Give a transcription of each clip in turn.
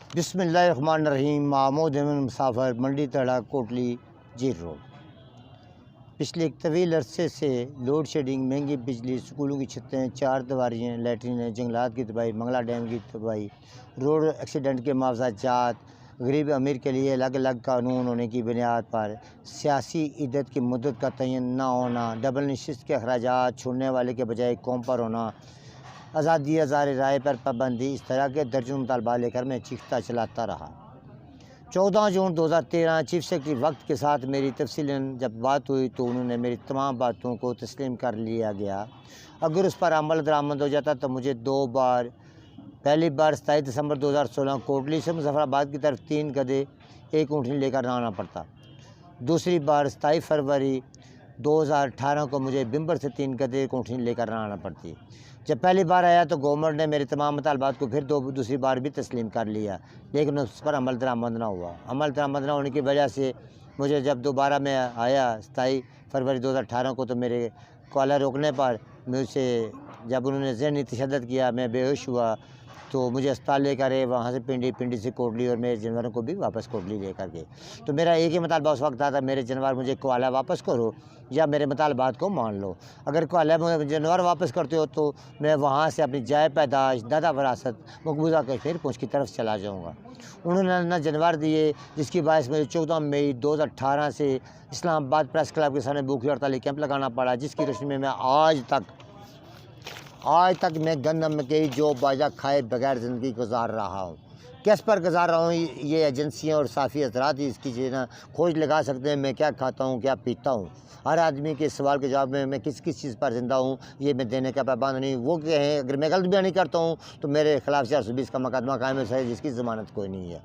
बिस्मिल्लाहिर्रहमानिर्रहीम। महमूद अहमद मुसाफिर, मंडी तड़ा, कोटली, जीर रोड। पिछले एक तवील अरसे से लोड शेडिंग, महंगी बिजली, स्कूलों की छतें, चार दीवारियाँ, लैट्रिन, जंगलात की तबाही, मंगला डैम की तबाही, रोड एक्सीडेंट के मुआवजात, गरीब अमीर के लिए अलग अलग कानून होने की बुनियाद पर सियासी इद्दत की मुद्दत का तयन न होना, डबल नशिस्त के अखराजात छोड़ने वाले के बजाय कौम पर होना, आज़ादी अज़ार राय पर पाबंदी, इस तरह के दर्जनों मुतालबा लेकर मैं चीखता चलाता रहा। 14 जून 2013 चीफ सेक्रेटरी वक्त के साथ मेरी तफसीलन जब बात हुई तो उन्होंने मेरी तमाम बातों को तस्लीम कर लिया गया। अगर उस पर अमल दरामद हो जाता तो मुझे 2 बार, पहली बार 27 दिसंबर 2016 कोटली से मुजफ्फराबाद की तरफ 3 गधे 1 ऊँटनी लेकर आना पड़ता। दूसरी बार 27 फरवरी 2018 को मुझे बिम्बर से 3 गधे 1 ऊँटनी लेकर आना पड़ती। जब पहली बार आया तो गवर्नमेंट ने मेरे तमाम मुतालबात को फिर दूसरी बार भी तस्लीम कर लिया, लेकिन उस पर अमल दरामद ना हुआ। अमल दरामद ना होने की वजह से मुझे जब दोबारा मैं आया 27 फरवरी 2018 को तो मेरे कॉलर रोकने पर मुझसे जब उन्होंने ज़हनी तशद्दुद किया, मैं बेहोश हुआ तो मुझे अस्पताल लेकर गए, वहाँ से पिंडी से कोटली और मेरे जानवरों को भी वापस कोटली लेकर गए। तो मेरा एक ही मुतालबा उस वक्त था, मेरे जानवर मुझे कोआला वापस करो या मेरे मुतालबात को मान लो। अगर कोआला जानवर वापस करते हो तो मैं वहाँ से अपनी जाय पैदाश, दादा वरासत मकबूजा कश्मीर पूंछ की तरफ चला जाऊँगा। उन्होंने न जानवर दिए, जिसकी बायस मुझे 14 मई 2018 से इस्लामाबाद प्रेस क्लब के सामने भूखी हड़ताली कैंप लगाना पड़ा, जिसकी रोशनी में मैं आज तक मैं गंदम मकई जो बाजा खाए बगैर ज़िंदगी गुजार रहा हूँ। किस पर गुजार रहा हूँ ये एजेंसियाँ और साफ़ी असरात ही इसकी चीज़ें खोज लगा सकते हैं। मैं क्या खाता हूँ, क्या पीता हूँ, हर आदमी के सवाल के जवाब में मैं किस चीज़ पर ज़िंदा हूँ ये मैं देने का पाबंद नहीं। वो कहें अगर मैं गलत बयानी करता हूँ तो मेरे खिलाफ 420 का मुकदमा कायम है, जिसकी ज़मानत कोई नहीं है।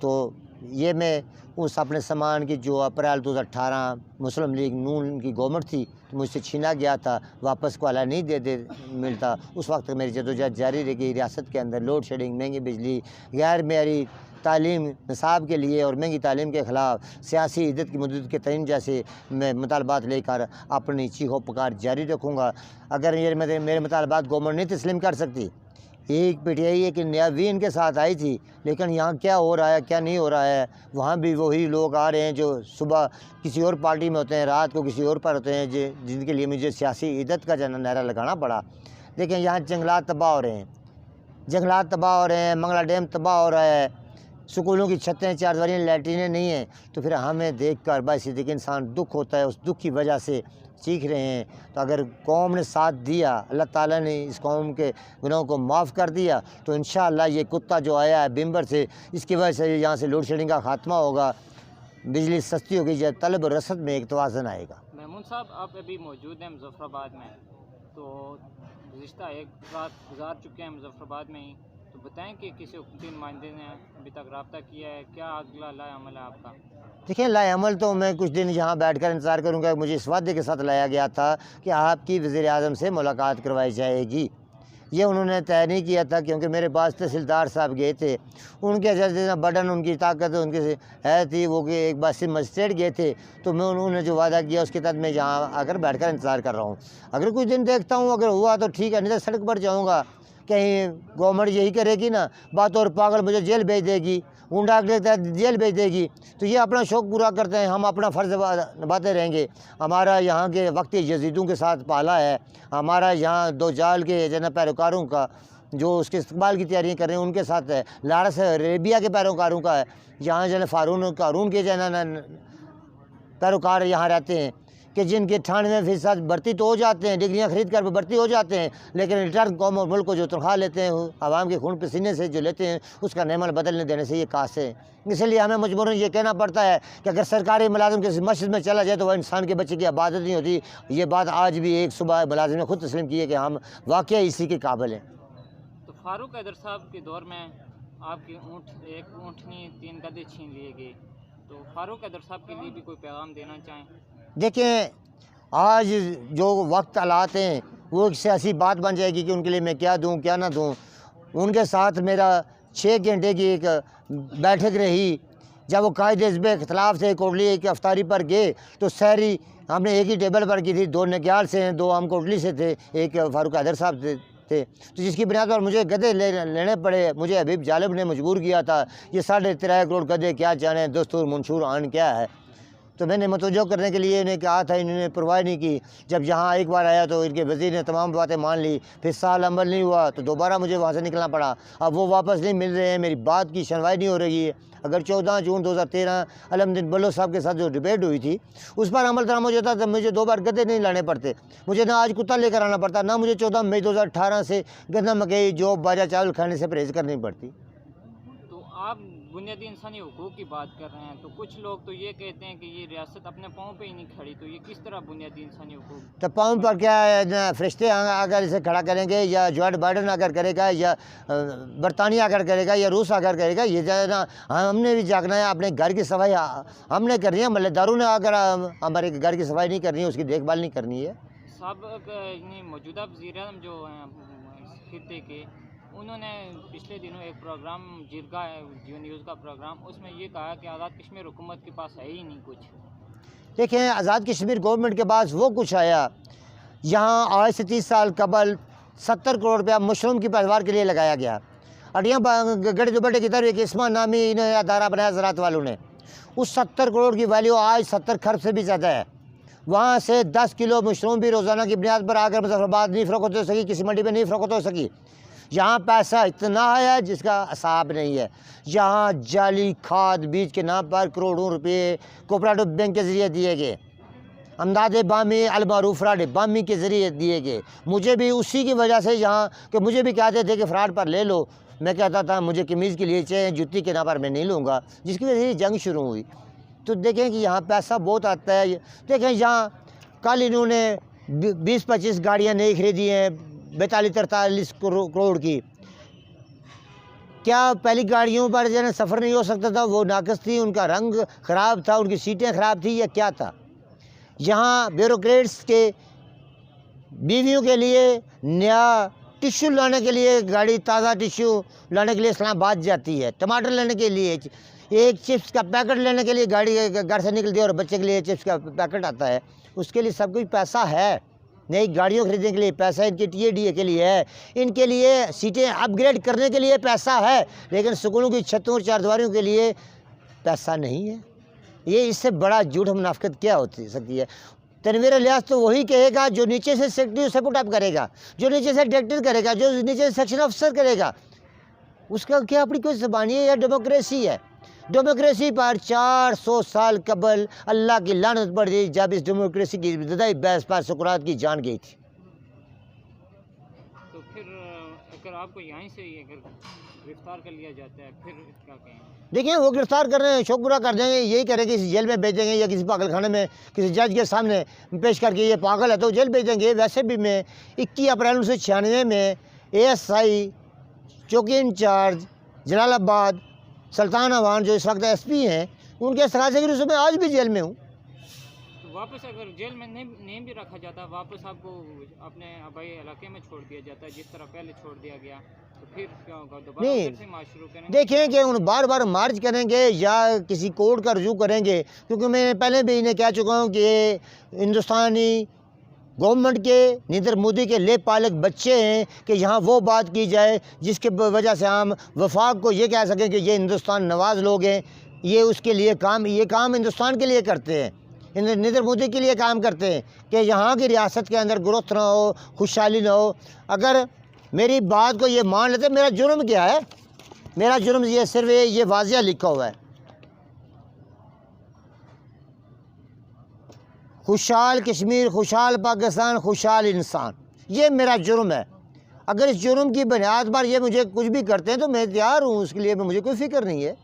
तो ये मैं उस अपने सामान की जो अप्रैल 2018 मुस्लिम लीग नून की गवर्नमेंट थी तो मुझसे छीना गया था, वापस को अला नहीं दे मिलता। उस वक्त मेरी जदोजहद जारी रही। रियासत के अंदर लोड शेडिंग, महंगी बिजली, गैर मेयारी तालीम निसाब के लिए और महंगी तालीम के ख़िलाफ़ सियासी इद्दत की मुद्दत के तयन जैसे मैं मुतालबात लेकर अपनी चीखो पुकार जारी रखूँगा। अगर ये मेरे मुतालबात गवर्नमेंट नहीं तस्लीम कर सकती, एक पीटीआई एक नया वी इनके साथ आई थी, लेकिन यहाँ क्या हो रहा है क्या नहीं हो रहा है, वहाँ भी वही लोग आ रहे हैं जो सुबह किसी और पार्टी में होते हैं, रात को किसी और पर होते हैं, जिनके लिए मुझे सियासी इद्दत का नारा लगाना पड़ा। लेकिन यहाँ जंगलात तबाह हो रहे हैं, मंगला डैम तबाह हो रहा है, स्कूलों की छतें, चार दीवारियाँ, लैट्रिनें नहीं हैं। तो फिर हमें देख कर बाइसिद्दीक इंसान दुख होता है, उस दुख की वजह से चीख रहे हैं। तो अगर कौम ने साथ दिया, अल्लाह ताला ने इस कौम के गुनाहों को माफ़ कर दिया तो इंशाअल्लाह ये कुत्ता जो आया है बिम्बर से, इसकी वजह से यहाँ से लोड शेडिंग का खात्मा होगा, बिजली सस्ती होगी, जब तलब और रसद में एक तवाज़न आएगा। महमूद साहब, आप अभी मौजूद हैं मुजफ्फराबाद में, तो गुज़िश्ता एक रात गुजार चुके हैं मुजफ्फराबाद में ही, तो बताएं कि किसी हुकूमती नुमाइंदे ने अभी तक रब्ता किया है, क्या अगला लाएअमल है आपका? देखिए, लाएअमल तो मैं कुछ दिन यहाँ बैठकर इंतज़ार करूँगा। मुझे इस वादे के साथ लाया गया था कि आपकी वज़ीर आज़म से मुलाकात करवाई जाएगी। ये उन्होंने तय नहीं किया था, क्योंकि मेरे पास तहसीलदार साहब गए थे, उनके जैसे बटन, उनकी ताकत उनकी है थी, वो कि एक बार सिर्फ मजिस्ट्रेट गए थे, तो मैं उन्होंने जो वादा किया उसके तहत मैं यहाँ आकर बैठकर इंतज़ार कर रहा हूँ। अगर कुछ दिन देखता हूँ, अगर हुआ तो ठीक है, नहीं तो सड़क पर जाऊँगा। कहीं गवर्नमेंट यही करेगी ना, बात और पागल मुझे जेल भेज देगी, गुंडा के तहत जेल भेज देगी, तो ये अपना शौक़ पूरा करते हैं, हम अपना फ़र्ज़ निभाते रहेंगे। हमारा यहाँ के वक्ती यजीदों के साथ पाला है, हमारा यहाँ दो जाल के जना पैरोकारों का जो उसके इस्तकबाल की तैयारियाँ कर रहे हैं उनके साथ है, लारस अरेबिया के पैरोकारों का है, यहाँ जना क़ारून के जना पैरोकार यहाँ रहते हैं कि जिनके 98% भर्ती तो हो जाते हैं, डिग्रियां खरीद कर भर्ती हो जाते हैं, लेकिन रिटर्न कौम और मुल्क को जो तनख्वाह लेते हैं, आवाम के खून पसीने से जो लेते हैं, उसका नेमल बदलने देने से ये कासे हैं। इसलिए हमें मजबूरन ये कहना पड़ता है कि अगर सरकारी मुलाजिम किसी मस्जिद में चला जाए तो वह इंसान के बच्चे की इबादत नहीं होती। ये बात आज भी एक सुबह मुलाजिम ने खुद तस्लीम की है कि हम वाकई इसी के काबिल हैं। तो फारूक हैदर साहब के दौर में आपकी एक ऊँटनी 3 गधे छीन लिए गए, तो फारूक हैदर साहब के लिए भी कोई पैगाम देना चाहें? देखें, आज जो वक्त हालात हैं वो एक सियासी बात बन जाएगी कि उनके लिए मैं क्या दूं क्या ना दूं। उनके साथ मेरा 6 घंटे की एक बैठक रही। जब वो कायदे हिज़्ब इख्तिलाफ से कोटली एक अफ्तारी पर गए तो सहरी हमने एक ही टेबल पर की थी। 2 नग्याल से हैं, 2 हम कोटली से थे, एक फारूक हैदर साहब थे, तो जिसकी बुनियाद पर मुझे गधे लेने पड़े। मुझे हबीब जालिब ने मजबूर किया था। ये 3.5 करोड़ गधे क्या जाने दस्तूर मंशूर आन क्या है। तो मैंने मतवज्जो करने के लिए इन्हें कहा था, इन्होंने परवाह नहीं की। जब यहाँ एक बार आया तो इनके वज़ीर ने तमाम बातें मान ली, फिर साल अमल नहीं हुआ तो दोबारा मुझे वहाँ से निकलना पड़ा। अब वो वापस नहीं मिल रहे हैं, मेरी बात की सुनवाई नहीं हो रही है। अगर 14 जून 2013 अलमदीन बल्लो साहब के साथ जो डिबेट हुई थी उस पर अमल दरामद हो जाता तो मुझे 2 बार गधे नहीं लाने पड़ते, मुझे ना आज कुत्ता लेकर आना पड़ता, ना मुझे 14 मई 2018 से गन्ना मकई जौ बाजा चावल खाने से परहेज करनी पड़ती। तो आप बुनियादी इंसानी हुकूक की बात कर रहे हैं, तो कुछ लोग तो ये कहते हैं कि ये रियासत अपने पाँव पे ही नहीं खड़ी, तो ये किस तरह बुनियादी इंसानी हुकूक? तो पाँव पर क्या है ना, फरिश्ते अगर इसे खड़ा करेंगे या जो बाइडन अगर करेगा या बरतानिया अगर करेगा या रूस अगर करेगा, ये ना हमने भी जागना है। अपने घर की सफाई हमने करनी है, मल्लेदारों ने अगर हमारे घर की सफाई नहीं करनी है, उसकी देखभाल नहीं करनी है। मौजूदा वज़ीर-ए-आज़म जो हैं खित्ते के, उन्होंने पिछले दिनों एक प्रोग्राम जिरगा है जियो न्यूज़ का प्रोग्राम, उसमें ये कहा कि आज़ाद कश्मीर हुकूमत के पास है ही नहीं कुछ। देखें, आज़ाद कश्मीर गवर्नमेंट के पास वो कुछ आया, यहाँ आज से 30 साल कबल 70 करोड़ रुपया मशरूम की पैदावार के लिए लगाया गया। अडियाँ गढ़ दुबट्टे की तरफ एक इस्मा नामी इन्हें अदारा बनाया ज़राअत वालों ने, उस 70 करोड़ की वैल्यू आज 70 खरब से भी ज़्यादा है। वहाँ से 10 किलो मशरूम भी रोज़ाना की बुनियाद पर आकर मुजफ्फराबाद नहीं फ़रोख्त हो सकी, किसी मंडी में नहीं फ़रोख्त हो सकी। यहाँ पैसा इतना है जिसका हिसाब नहीं है। यहाँ जाली खाद बीज के नाम पर करोड़ों रुपये कोऑपरेटिव बैंक के ज़रिए दिए गए, अमदाद बामी अलमारूफ फ्राड बामी के ज़रिए दिए गए। मुझे भी उसी की वजह से यहाँ कि मुझे भी कहते थे कि फ्राड पर ले लो, मैं कहता था मुझे कमीज़ के लिए चाहिए, जुत्ती के नाम पर मैं नहीं लूँगा, जिसकी वजह से जंग शुरू हुई। तो देखें कि यहाँ पैसा बहुत आता है। देखें यहाँ कल इन्होंने 20-25 गाड़ियाँ नई खरीदी हैं 42-43 करोड़ की। क्या पहली गाड़ियों पर जो है सफ़र नहीं हो सकता था? वो नाकस थी, उनका रंग ख़राब था, उनकी सीटें ख़राब थी या क्या था? यहाँ ब्यूरोक्रेट्स के बीवियों के लिए नया टिश्यू लाने के लिए गाड़ी, ताज़ा टिश्यू लाने के लिए इस्लामाबाद जाती है, टमाटर लेने के लिए, एक चिप्स का पैकेट लेने के लिए गाड़ी घर से निकलती है और बच्चे के लिए चिप्स का पैकेट आता है, उसके लिए सब कुछ पैसा है। नई गाड़ियों खरीदने के लिए पैसा इनके TADA के लिए है, इनके लिए सीटें अपग्रेड करने के लिए पैसा है, लेकिन स्कूलों की छतों और चारदीवारियों के लिए पैसा नहीं है। ये इससे बड़ा झूठ मुनाफिकत क्या हो सकती है? तनवीर इलियास तो वही कहेगा जो नीचे से सेक्रेटरी से पुट अप करेगा, जो नीचे से डायरेक्टर करेगा, जो नीचे से सेक्शन ऑफिसर करेगा, उसका क्या अपनी कोई ज़बानी है या डेमोक्रेसी है? डेमोक्रेसी पर 400 साल कबल अल्लाह की लानत पड़ गई जब इस डेमोक्रेसी की इब्तदाई बहस पर सुकरात की जान गई थी। तो फिर अगर आपको यहीं से अगर गिरफ्तार कर लिया जाता है फिर क्या कहें? देखिए, वो गिरफ्तार कर रहे हैं, शौक पूरा कर देंगे, यही करेंगे किसी जेल में भेज देंगे या किसी पागलखाने में किसी जज के सामने पेश करके ये पागल है तो जेल भेज देंगे। वैसे भी मैं 21 अप्रैल 1996 में ASI चौकी इंचार्ज जलालाबाद सुल्तान अवान जो इस वक्त SP हैं, उनके सगासे की रूप में आज भी जेल में हूँ। तो वापस अगर जेल में नहीं भी रखा जाता, वापस आपको अपने आबाई इलाके में छोड़ दिया जाता है जिस तरह पहले छोड़ दिया गया, तो फिर क्या होगा? दोबारा से मार्च शुरू करेंगे? देखें कि उन बार बार मार्च करेंगे या किसी कोर्ट का रुजू करेंगे, क्योंकि मैं पहले भी इन्हें कह चुका हूँ कि ये हिंदुस्तानी गवर्नमेंट के नरेंद्र मोदी के ले पालक बच्चे हैं कि यहाँ वो बात की जाए जिसके वजह से हम वफाक को ये कह सकें कि ये हिंदुस्तान नवाज लोग हैं, ये उसके लिए ये काम हिंदुस्तान के लिए करते हैं, नरेंद्र मोदी के लिए काम करते हैं कि यहाँ की रियासत के अंदर ग्रोथ ना हो, खुशहाली ना हो। अगर मेरी बात को ये मान लेते, मेरा जुर्म क्या है? मेरा जुर्म ये सिर्फ ये वाजिया लिखा हुआ है, खुशहाल कश्मीर, खुशहाल पाकिस्तान, खुशहाल इंसान, ये मेरा जुर्म है। अगर इस जुर्म की बुनियाद पर ये मुझे कुछ भी करते हैं तो मैं तैयार हूँ, उसके लिए मुझे कोई फिक्र नहीं है।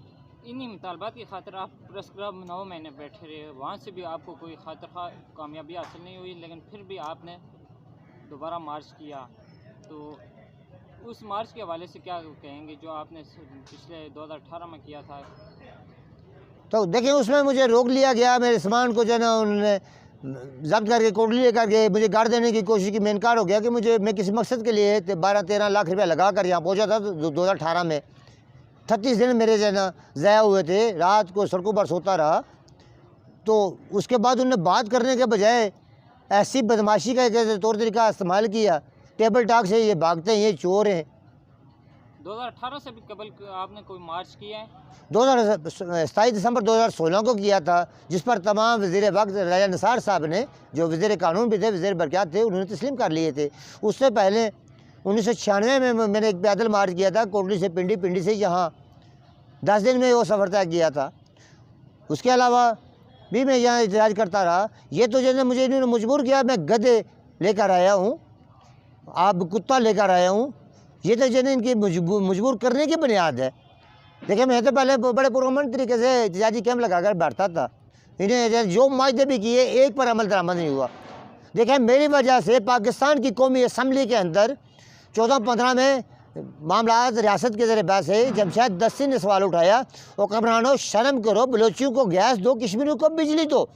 इन्हीं मुतालबात की खातिर आप प्रेस क्लब 9 महीने बैठे रहे, वहाँ से भी आपको कोई खातिर कामयाबी हासिल नहीं हुई, लेकिन फिर भी आपने दोबारा मार्च किया, तो उस मार्च के हवाले से क्या कहेंगे जो आपने पिछले 2018 में किया था? तो देखिए, उसमें मुझे रोक लिया गया, मेरे सामान को जो है ना उन्होंने जब्त करके कोर्ट ले करके मुझे गाड़ देने की कोशिश की। मैं इनकार हो गया कि मैं किसी मकसद के लिए 12-13 लाख रुपया लगा कर यहाँ पहुँचा था 2018 में। 36 दिन मेरे जो है ना ज़ाया हुए थे, रात को सड़कों पर सोता रहा। तो उसके बाद उन्होंने बात करने के बजाय ऐसी बदमाशी का एक तौर तरीका इस्तेमाल किया टेबल टॉक से ये भागते हैं, ये चोर हैं। 2018 से भी कबल आपने कोई मार्च किया है? 27 दिसंबर 2016 को किया था, जिस पर तमाम वज़ीर वक्त राजा निसार साहब ने, जो वज़ीर कानून भी थे, वज़ीर बरक़ियात थे, उन्होंने तस्लीम कर लिए थे। उससे पहले 1996 में मैंने एक पैदल मार्च किया था कोटली से पिंडी, पिंडी से यहाँ 10 दिन में वो सफ़र तय किया था। उसके अलावा भी मैं यहाँ एहतजाज करता रहा। ये तो जैसे मुझे इन्होंने मजबूर किया, मैं गधे लेकर आया हूँ, आप कुत्ता लेकर आया हूँ, ये तो जैसे इनकी मजबूर करने की बुनियाद है। देखिए, मैं तो पहले बड़े पुरअमन तरीके से एहतजाजी कैंप लगा कर बैठता था। इन्हें जो मायदे भी किए, एक पर अमल दरामद नहीं हुआ। देखिए, मेरी वजह से पाकिस्तान की कौमी असम्बली के अंदर 14-15 में मामला रियासत के ज़रिए बहस है। जमशेद दस्ती ने सवाल उठाया, हुक्मरानों शर्म करो, बलोचियों को गैस दो, कश्मीरियों को बिजली दो,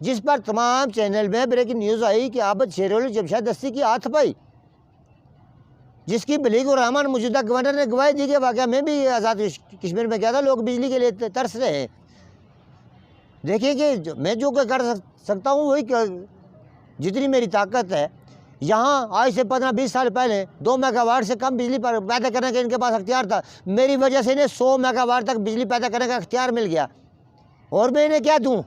जिस पर तमाम चैनल में ब्रेकिंग न्यूज़ आई कि आबद शेरों ने जमशेद दस्ती की हाथ पाई, जिसकी बलीगुर रहमान मौजूदा गवर्नर ने गवाही दी कि वाक़या में भी आज़ाद कश्मीर में क्या था, लोग बिजली के लिए तरस रहे हैं। देखिए कि मैं जो कर सकता हूँ वही जितनी मेरी ताकत है। यहाँ आज से 15-20 साल पहले 2 मेगावाट से कम बिजली पर पैदा करने का इनके पास अख्तियार था। मेरी वजह से इन्हें 100 मेगावाट तक बिजली पैदा करने का अख्तियार मिल गया। और मैं इन्हें क्या दूँ?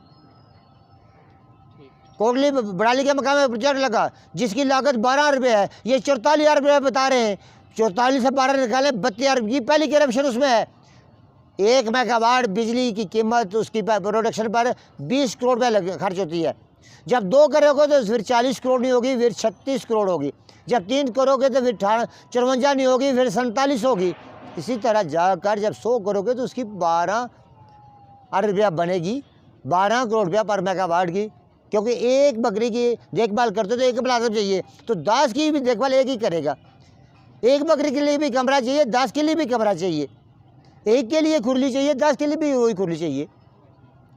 कोटली बड़ाली के मकाम में प्रोजेक्ट लगा जिसकी लागत 12 रुपये है, ये 44,000 रुपये बता रहे हैं। 44 से 12 निकाले 32,000 की पहली करप्शन उसमें है। 1 मेगावाट बिजली की कीमत उसकी प्रोडक्शन पर 20 करोड़ रुपये खर्च होती है। जब 2 करोगे तो फिर 40 करोड़ नहीं होगी, फिर 36 करोड़ होगी। जब 3 करोगे तो फिर 54 नहीं होगी, फिर 47 होगी। इसी तरह जाकर जब 100 करोगे तो उसकी 12 अरब रुपया बनेगी, 12 करोड़ रुपया पर मेगावाट की। क्योंकि एक बकरी की देखभाल करते तो एक मुलाजिम चाहिए, तो 10 की भी देखभाल एक ही करेगा। एक बकरी के लिए भी कमरा चाहिए, 10 के लिए भी कमरा चाहिए। एक के लिए खुरली चाहिए, 10 के लिए भी वही खुरली चाहिए।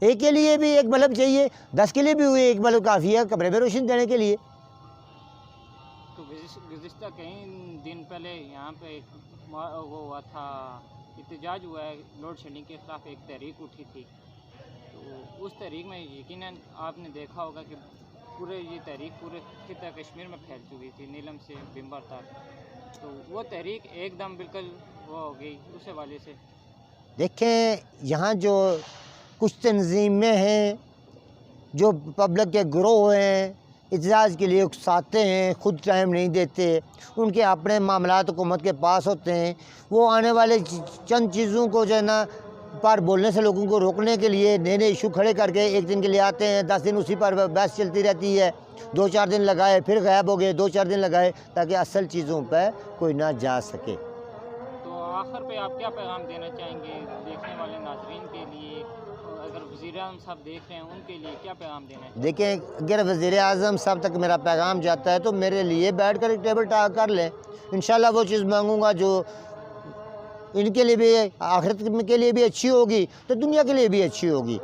एक के लिए भी एक बल्ब चाहिए, 10 के लिए भी वही एक बल्ब काफ़ी है कमरे में रोशनी देने के लिए। तो गुज़िश्ता कई दिन पहले यहाँ पे वो हुआ था, एहतजाज हुआ है, लोड शेडिंग के ख़िलाफ़ एक तहरीक उठी थी। तो उस तहरीक में यकीनन आपने देखा होगा कि पूरे ये तहरीक पूरे खिता कश्मीर में फैल चुकी थी, नीलम से बिम्बर तक। तो वो तहरीक एकदम बिल्कुल वो हो गई उस हवाले से। देखें, यहाँ जो कुछ तंजीमें हैं, जो पब्लिक के ग्रोह हैं, एहतजाज के लिए उकसाते हैं, खुद टाइम नहीं देते, उनके अपने मामलात हुकूमत के पास होते हैं। वो आने वाले चंद चीज़ों को जो है ना पर बोलने से लोगों को रोकने के लिए नए नए इशू खड़े करके एक दिन के लिए आते हैं, 10 दिन उसी पर बहस चलती रहती है। 2-4 दिन लगाए, फिर गायब हो गए, 2-4 दिन लगाए, ताकि असल चीज़ों पर कोई ना जा सके। तो आखिर पे आप क्या पैगाम देना चाहेंगे देखने वाले नाज़रीन के लिए? अगर वज़ीर-ए-आज़म साहब देख रहे हैं उनके लिए क्या पैगाम देना है? देखें, अगर वज़ीर-ए-आज़म साहब तक मेरा पैगाम जाता है तो मेरे लिए बैठ कर एक टेबल टॉक कर लें। इंशाल्लाह वो चीज़ मांगूंगा जो इनके लिए भी, आखिरत के लिए भी अच्छी होगी, तो दुनिया के लिए भी अच्छी होगी।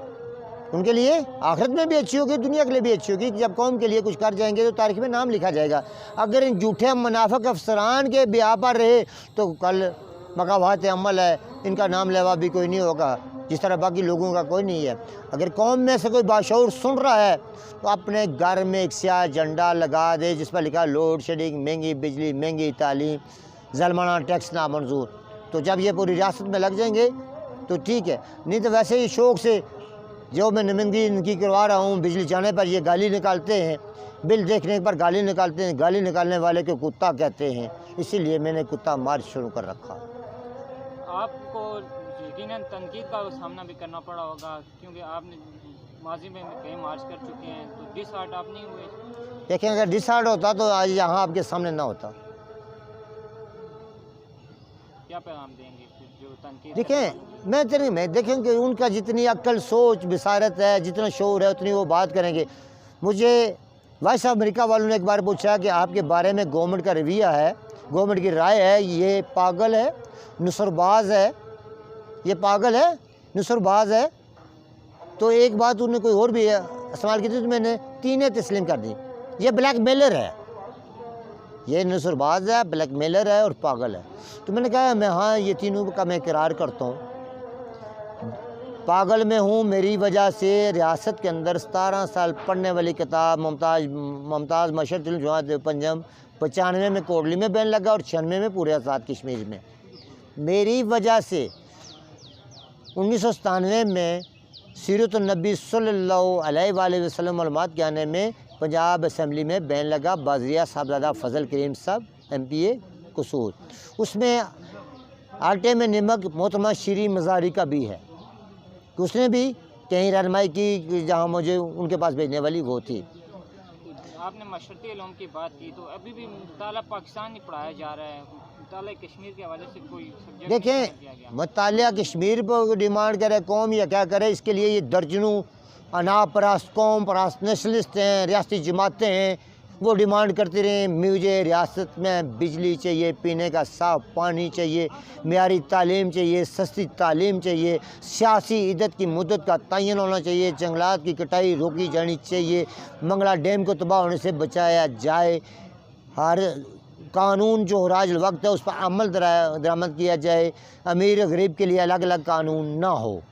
उनके लिए आखिरत में भी अच्छी होगी, दुनिया के लिए भी अच्छी होगी। जब कौम के लिए कुछ कर जाएंगे तो तारीख में नाम लिखा जाएगा। अगर इन झूठे मुनाफिक अफसरान के ब्याह पर रहे तो कल मकावात अमल है, इनका नाम लेवा भी कोई नहीं होगा, जिस तरह बाकी लोगों का कोई नहीं है। अगर कौम में से कोई बाशऊर सुन रहा है तो अपने घर में एक स्याह झंडा लगा दे जिस पर लिखा लोड शेडिंग, महंगी बिजली, महंगी तालीम, ज़ुल्माना टैक्स नामंजूर। तो जब ये पूरी रियासत में लग जाएंगे तो ठीक है, नहीं तो वैसे ही शौक़ से जो मैं नुमाइंदगी इनकी करवा रहा हूँ, बिजली जाने पर ये गाली निकालते हैं, बिल देखने पर गाली निकालते हैं, गाली निकालने वाले को कुत्ता कहते हैं, इसीलिए मैंने कुत्ता मार्च शुरू कर रखा। आपको यकीनन तनकीद का सामना भी करना पड़ा होगा, क्योंकि आपने माजी में कई मार्च कर चुके हैं, तो डिसहार्ट आप नहीं हुए? देखें, अगर डिसहार्ट होता तो आज यहाँ आपके सामने ना होता। क्या पैगाम देंगे जो तनकीद? देखें, मैं देखेंगे उनका जितनी अक्ल, सोच, बिसारत है, जितना शौर है, उतनी वो बात करेंगे। मुझे वॉइस ऑफ अमेरिका वालों ने एक बार पूछा कि आपके बारे में गवर्नमेंट का रवैया है, गवर्नमेंट की राय है, ये पागल है, नुसरबाज है, ये पागल है, नुसरबाज है। तो एक बात उन्होंने कोई और भी इस्तेमाल की थी, तो मैंने 3 तस्लीम कर दी। ये ब्लैक मेलर है, ये नुसरबाज है, ब्लैक मेलर है और पागल है। तो मैंने कहा मैं हाँ, ये तीनों का मैं इकरार करता हूँ। पागल में हूँ मेरी वजह से रियासत के अंदर 17 साल पढ़ने वाली किताब मुमताज़ मशरक़ुल जमात पंजम 95 में कोटली में बैन लगा और 96 में पूरे आज़ाद कश्मीर में। मेरी वजह से 1997 में सीरत-उन-नबी सल्लल्लाहु अलैहि वसल्लम मालूमात के आने में पंजाब असम्बली में बैन लगा। बाज़िया साहबज़ादा फजल करीम साहब MPA कसूर, उसमें आटे में नमक मोहतरमा शीरी मज़ारी का भी है कि उसने भी कहीं रहनुमाई की जहाँ मुझे उनके पास भेजने वाली वो थी। आपने मशरक़ी इल्म की बात की, तो अभी भी मुताला पाकिस्तान ही पढ़ाया जा रहा है, मुताला कश्मीर के हवाले से कोई सब्जेक्ट देखें, मुताला कश्मीर पर डिमांड करे कौम या क्या करे, इसके लिए ये दर्जनों अनापरस्त कौम परस्त नेशनलिस्ट हैं, रियासती जमातें हैं, वो डिमांड करते रहे मुझे रियासत में बिजली चाहिए, पीने का साफ़ पानी चाहिए, मेयारी तालीम चाहिए, सस्ती तालीम चाहिए, सियासी इद्दत की मुद्दत का तयन होना चाहिए, जंगलात की कटाई रोकी जानी चाहिए, मंगला डैम को तबाह होने से बचाया जाए, हर कानून जो राज वक्त है उस पर अमल दरामद किया जाए, अमीर गरीब के लिए अलग अलग कानून ना हो।